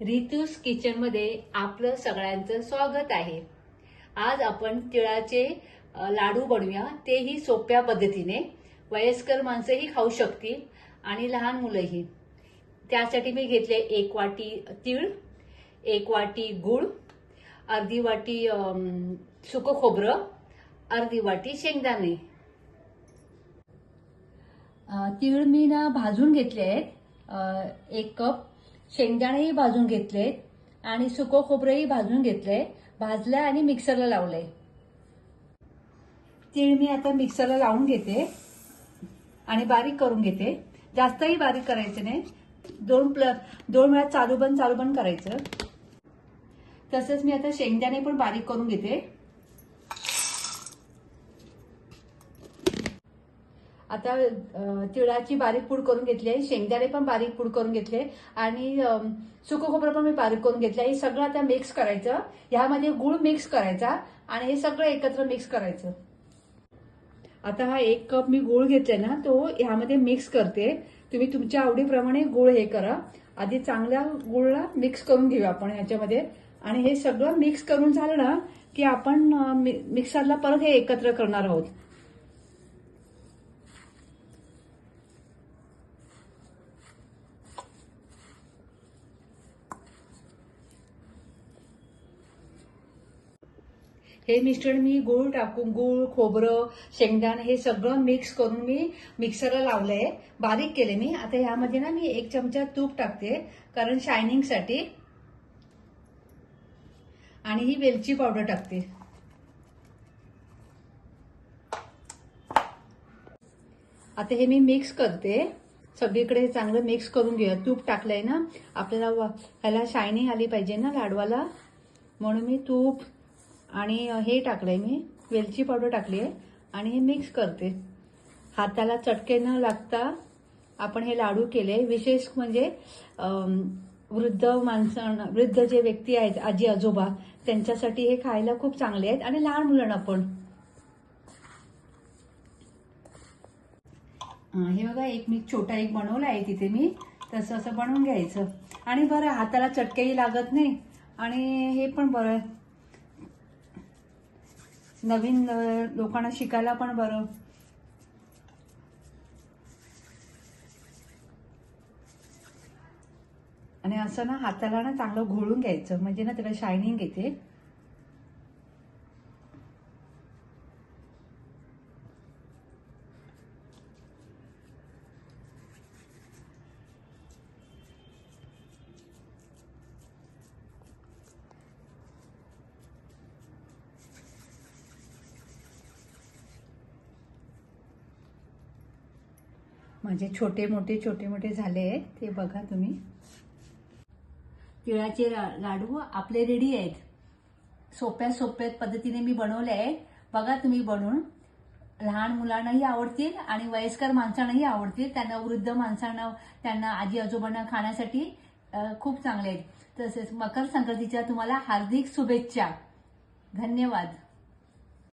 रितूस kitchen मध्ये आपलं सगळ्यांचं स्वागत आहे। आज आपण तिळाचे लाडू बनवूया, तेही सोप्या पद्धतीने। वयस्कर माणसंही खाऊ शकतील आणि लहान मुलंही। त्यासाठी मी घेतले 1 वाटी तीळ, 1 वाटी गूळ, अर्धी वाटी सुकं खोबरं, अर्धी वाटी शेंगदाणे। तीळ मी ना भाजून घेतले आहेत, 1 कप। शेंगदाणेही भाजून घेतलेत आणि सुकं खोबरंही भाजून घेतलंय, भाजलं आणि मिक्सरला लावलंय। तीळ मी आता मिक्सरला लावून घेते आणि बारीक करून घेते। जास्तही बारीक करायचं नाही, 2 वेळा चालू बंद करायचं। तसंच मी आता शेंगदाणे पण बारीक करून घेते। आता तिळाची बारीक पूड करून घेतली आहे, शेंगदाणे पण बारीक पूड करून घेतले आणि सुकं खोबरं पण मी बारीक करून घेतलं। हे सगळं आता मिक्स करायचं। ह्यामध्ये गूळ मिक्स करायचा आणि हे सगळं एकत्र मिक्स करायचं। आता हा 1 कप मी गूळ घेतलाय ना, तो ह्यामध्ये मिक्स करते। तुम्ही तुमच्या आवडीप्रमाणे गूळ हे करा। आधी चांगल्या गूळला मिक्स करून घेऊया आपण ह्याच्यामध्ये। आणि हे सगळं मिक्स करून झालं ना की आपण मिक्सरला परत हे एकत्र करणार आहोत। हे मिश्रण मी गूळ टाकून, गूळ, खोबरं, शेंगदाणे हे सगळं मिक्स करून मी मिक्सरला लावलंय, बारीक केले मी। आता ह्यामध्ये ना मी 1 चमचा तूप टाकते, कारण शायनिंगसाठी। आणि ही वेलची पावडर टाकते। आता हे मी मिक्स करते, सगळीकडे चांगलं मिक्स करून घेऊया। तूप टाकलंय ना, आपल्याला ह्याला शायनिंग आली पाहिजे ना लाडवाला, म्हणून मी तूप आणि हे टाकलंय, मी वेलची पावडर टाकली आहे आणि हे मिक्स करते। हाताला चटके न लागता आपण हे लाडू केले। विशेष म्हणजे वृद्ध जे व्यक्ती आहेत, आजी आजोबा, त्यांच्यासाठी हे खायला खूप चांगले आहेत आणि लहान मुलांना पण। हे बघा, मी छोटा बनवला आहे तिथे मी, तसं असं बनवून घ्यायचं। आणि बरं, हाताला चटकेही लागत नाही आणि हे पण बरं, नवीन लोकांना शिकायला पण बरं। आणि असं ना हाताला ना चांगलं घोळून घ्यायचं, म्हणजे ना त्याला शायनिंग येते। म्हणजे छोटे मोठे झाले आहेत ते बघा तुम्ही। तिळाचे लाडू आपले रेडी आहेत। सोप्या पद्धतीने मी बनवले आहेत, बघा तुम्ही बनवून। लहान मुलांनाही आवडतील आणि वयस्कर माणसांनाही आवडतील। त्यांना, वृद्ध माणसांना, त्यांना, आजी आजोबांना खाण्यासाठी खूप चांगले आहेत। तसेच मकर संक्रांतीच्या तुम्हाला हार्दिक शुभेच्छा। धन्यवाद।